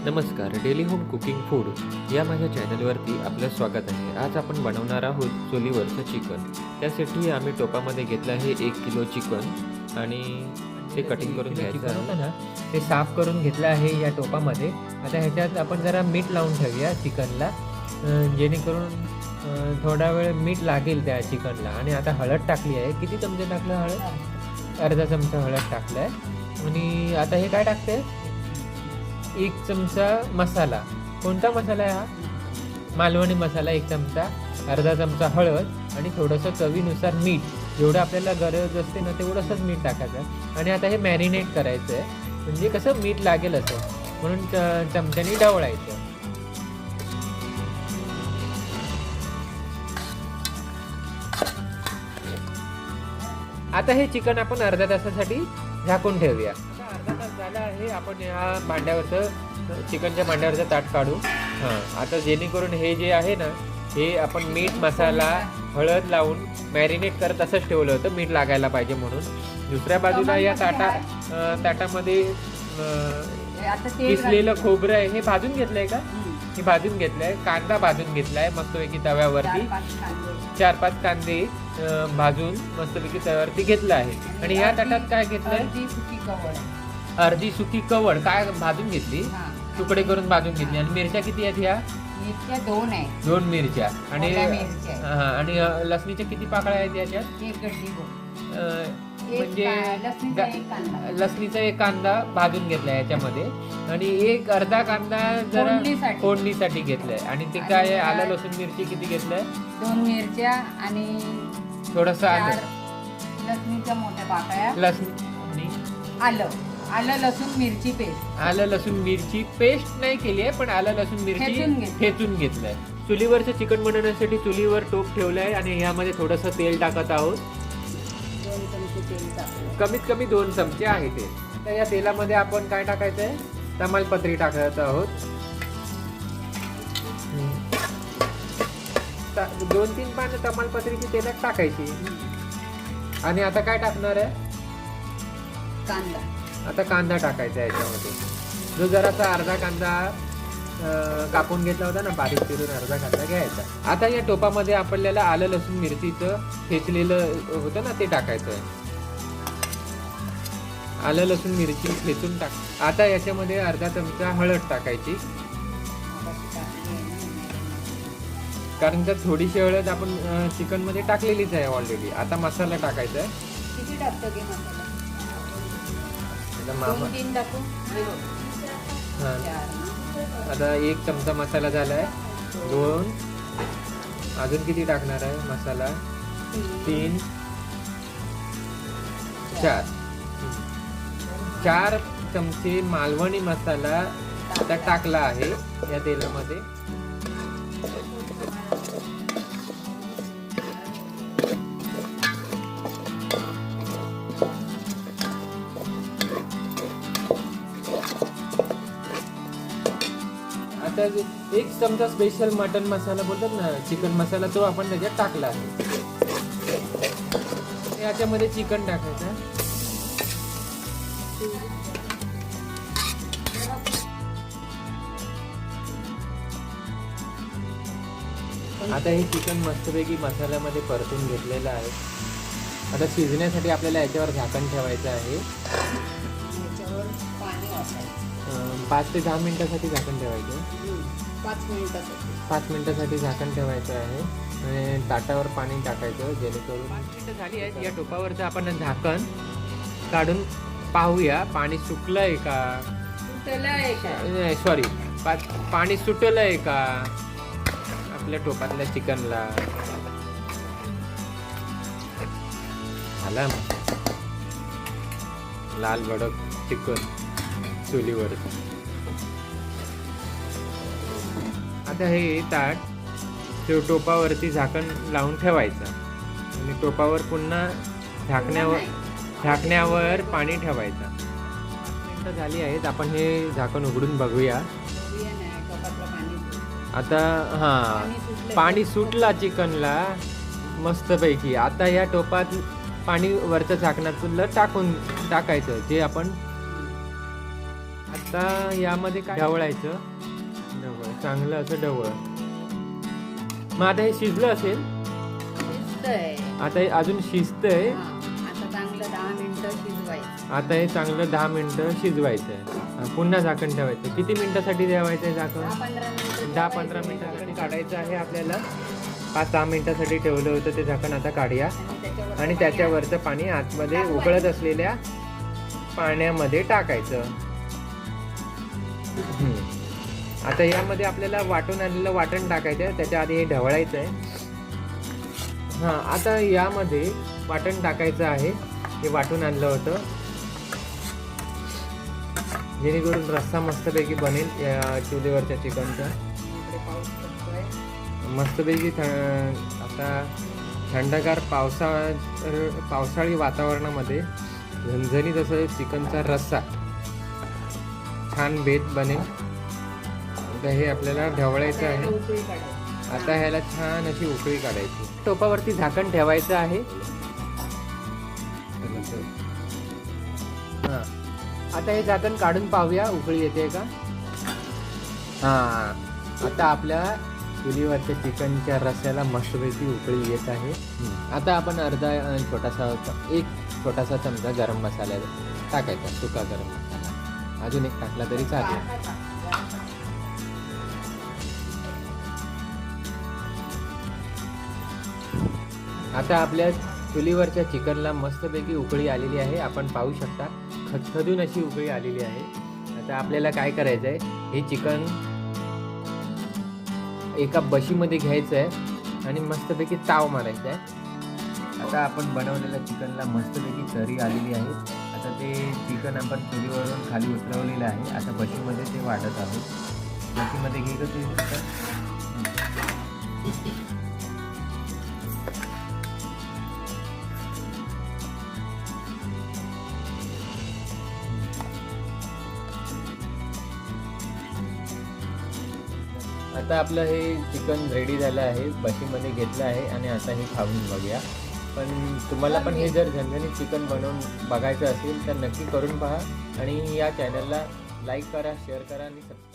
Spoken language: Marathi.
नमस्कार, डेली होम कुकिंग फूड या माझ्या चॅनलवरती आपलं स्वागत आहे. आज आपण बनवणार आहोत चुलीवरचं चिकन. त्यासाठी आम्ही टोपामध्ये घेतलं आहे 1 किलो चिकन आणि ते कटिंग करून घ्यायचं आहे ना. ते साफ करून घेतलं आहे या टोपामध्ये. आता ह्याच्यात आपण जरा मीठ लावून ठेवूया चिकनला, जेणेकरून थोडा वेळ मीठ लागेल त्या चिकनला. आणि आता हळद टाकली आहे. किती चमचे टाकलं हळद? अर्धा चमचा हळद टाकलं आहे. आणि आता हे काय टाकते? 1 चमचा मसाला. कोणता मसाला आहे हा? मालवणी मसाला 1 चमचा, अर्धा चमचा हळद आणि थोडंसं चवीनुसार मीठ. जेवढं आपल्याला गरज असते ना तेवढंसंच मीठ टाकायचं. आणि आता हे मॅरिनेट करायचं आहे, म्हणजे कसं मीठ लागेल असं, म्हणून चमच्याने ढवळायचं. आता हे चिकन आपण अर्ध्या तासासाठी झाकून ठेवूया. अर्धा तास झाला आहे. आपण ह्या भांड्यावरचं चिकनच्या भांड्यावरचं ताट काढू. आता जेणेकरून हे जे आहे ना, हे आपण मीठ मसाला हळद लावून मॅरिनेट करत असंच ठेवलं होतं, मीठ लागायला पाहिजे म्हणून. दुसऱ्या बाजूला या ताटामध्ये किसलेलं खोबरं आहे, हे भाजून घेतलंय का? हे भाजून घेतलंय. कांदा भाजून घेतलाय मस्तपैकी तव्यावरती. 4-5 कांदे भाजून मस्तपैकी तव्यावरती घेतला आहे. आणि या ताटात काय घेतलंय? अर्धी सुकी कवळ काय भाजून घेतली, तुकडे करून भाजून घेतली. आणि मिरच्या किती आहेत? ह्या मिरच्या 2 आहेत. 2 मिरच्या. आणि आणि लसणीच्या किती पाकळ्या आहेत याच्यात? 1 गड्डी. म्हणजे लसणीचा 1 कांदा भाजून घेतलाय याच्यामध्ये. आणि अर्धा कांदा जरा फोडणीसाठी घेतलाय. आणि ते काय आहे? आलं लसूण मिरची किती घेतलंय? 2 मिरच्या आणि थोडस लसणीच्या मोठ्या पाकळ्या. लसणी आलं लसूण मिरची पेस्ट. आलं लसूण मिरची पेस्ट नाही केली आहे, पण आलं लसूण मिरची ठेचून घेतलंय. चुलीवरचं चिकन बनवण्यासाठी चुलीवर टोप ठेवलंय आणि ह्यामध्ये थोडंसं तेल टाकत आहोत. 2 चमचे तेल टाकलं. कमीत कमी 2 चमचे आहे ते. तर या तेलामध्ये आपण काय टाकायचंय? तमालपत्री टाकत आहोत. 2-3 पानं तमालपत्रीची तेलात टाकायची. आणि आता काय टाकणार आहे? कांदा. आता कांदा टाकायचा आहे याच्यामध्ये. जो जरासा अर्धा कांदा कापून घेतला होता ना, बारीक चिरून अर्धा कांदा घ्यायचा. आता या टोपामध्ये आपल्याला आलं लसूण मिरचीचं ठेचलेलं होतं ना, ते टाकायचं आहे. आलं लसूण मिरची ठेचून टाक. आता याच्यामध्ये अर्धा चमचा हळद टाकायची, कारण का थोडीशी हळद आपण चिकन मध्ये टाकलेलीच आहे ऑलरेडी. आता मसाला टाकायचा आहे. किती टाकतो की मसाला? 2-3 टाकू. आता 1 चमचा मसाला झालाय. 2 अजून किती टाकणार आहे मसाला? 3 4 चमचे मालवणी मसाला आता टाकला आहे या तेलामध्ये. आता 1 चमचा स्पेशल मटन मसाला बोलतात ना, चिकन मसाला, तो आपण त्याच्यात टाकला आहे. याच्यामध्ये चिकन टाकायचं. आता हे चिकन मस्तपैकी मसाल्यामध्ये परतून घेतलेलं आहे. आता शिजण्यासाठी आपल्याला याच्यावर झाकण ठेवायचं आहे. 5 ते 10 मिनिटासाठी झाकण ठेवायचं. 5 मिनिटासाठी झाकण ठेवायचं आहे. आणि ताटावर पाणी टाकायचं, जेणेकरून 5 मिनिटं झाली आहेत. या टोपावरचं आपण झाकण काढून पाहूया पाणी सुकलंय का. सॉरी, पाणी सुटलंय का आपल्या टोपातल्या चिकनला. झाला लाल भडक चिकन चुलीवर. आता हे ताट टोपावरती झाकण लावून ठेवायचं. आणि टोपावर पुन्हा झाकण्यावर पाणी ठेवायचं. 5 मिनिटं झाली आहेत. आपण हे झाकण उघडून बघूया. आता पाणी सुटला चिकनला मस्तपैकी. आता या टोपात पाणी वरचं झाकणातलं टाकायचं, जे आपण आता यामध्ये काय ढवळायचं, चांगलं असं ढवळ. मग आता हे शिजलं असेल, शिजतंय. आता हे अजून शिजतंय. आता चांगलं 10 मिनिटं शिजवायचं. आता हे चांगलं 10 मिनिटं शिजवायचं आहे. पुन्हा झाकण ठेवायचं. किती मिनिटासाठी ठेवायचं आहे झाकण? 10-15 मिनिटासाठी काढायचं आहे आपल्याला. 5-6 मिनिटासाठी ठेवलं होतं ते झाकण आता काढूया आणि त्याच्यावरचं पाणी आतमध्ये उकळत असलेल्या पाण्यामध्ये टाकायचं. आता यामध्ये आपल्याला वाटून आणलेलं वाटण टाकायचं आहे. त्याच्या आधी हे ढवळायचं आहे. हां, आता यामध्ये वाटण टाकायचं आहे. हे वाटून आणलं होतं, जेणेकरून रस्सा मस्तपैकी बनेल या चुलीवरच्या चिकनचा. मस्तपैकी आता थंडगार पावसाळी वातावरणामध्ये झणझणीत असं चिकनचा रस्सा छान बेत बनेल. आता हे आपल्याला ढवळायचं आहे. आता ह्याला छान अशी उकळी काढायची. टोपावरती झाकण ठेवायचं आहे. हां, आता हे झाकण काढून पाहूया उकळी येते का. हां, आता आपल्या चुलीवरच्या चिकनच्या रस्स्याला मस्तपैकी उकळी येत आहे. आता आपण एक छोटासा चमचा गरम मसाला टाकायचा, सुका गरम मसाला. अजून एक टाकला तरी चालेल. आता आपल्या चुलीवरच्या चिकनला मस्तपैकी उकळी आलेली आहे. आपण पाहू शकता खदखदून अशी उकळी आलेली आहे. आता आपल्याला काय करायचं आहे, हे चिकन एका बशीमध्ये घ्यायचं आहे आणि मस्तपैकी ताव मारायचा आहे. आता आपण बनवलेल्या चिकनला मस्तपैकी तरी आलेली आहे. आता ते चिकन आपण चुलीवरून खाली उतरवलेलं आहे. आता बशीमध्ये ते वाढत आहोत. बशीमध्ये घ्यायचं ते आता आपलं हे चिकन रेडी झालं आहे. बशीमध्ये घेतलं आहे आणि आता हे खाऊन बघूया. पण तुम्हाला पण हे जर झणझणीत चिकन बनवून बघायचं असेल तर नक्की करून पहा आणि या चॅनलला लाईक करा, शेअर करा आणि सबस्क्राईब